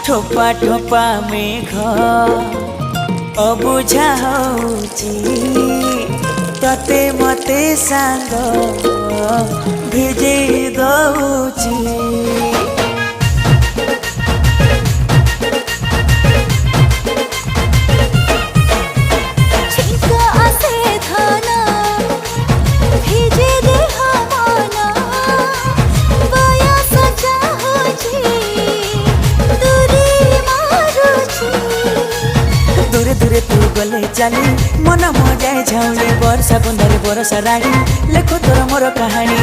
ठोपा ठोपा मेघ अबुझा होची तते मते सांग भेजे दउची। दूरे दूरे तू गले चली मन मजाए झाउली वर्षा बंधारे बरसा राणी लेखो तोर मोर कहानी।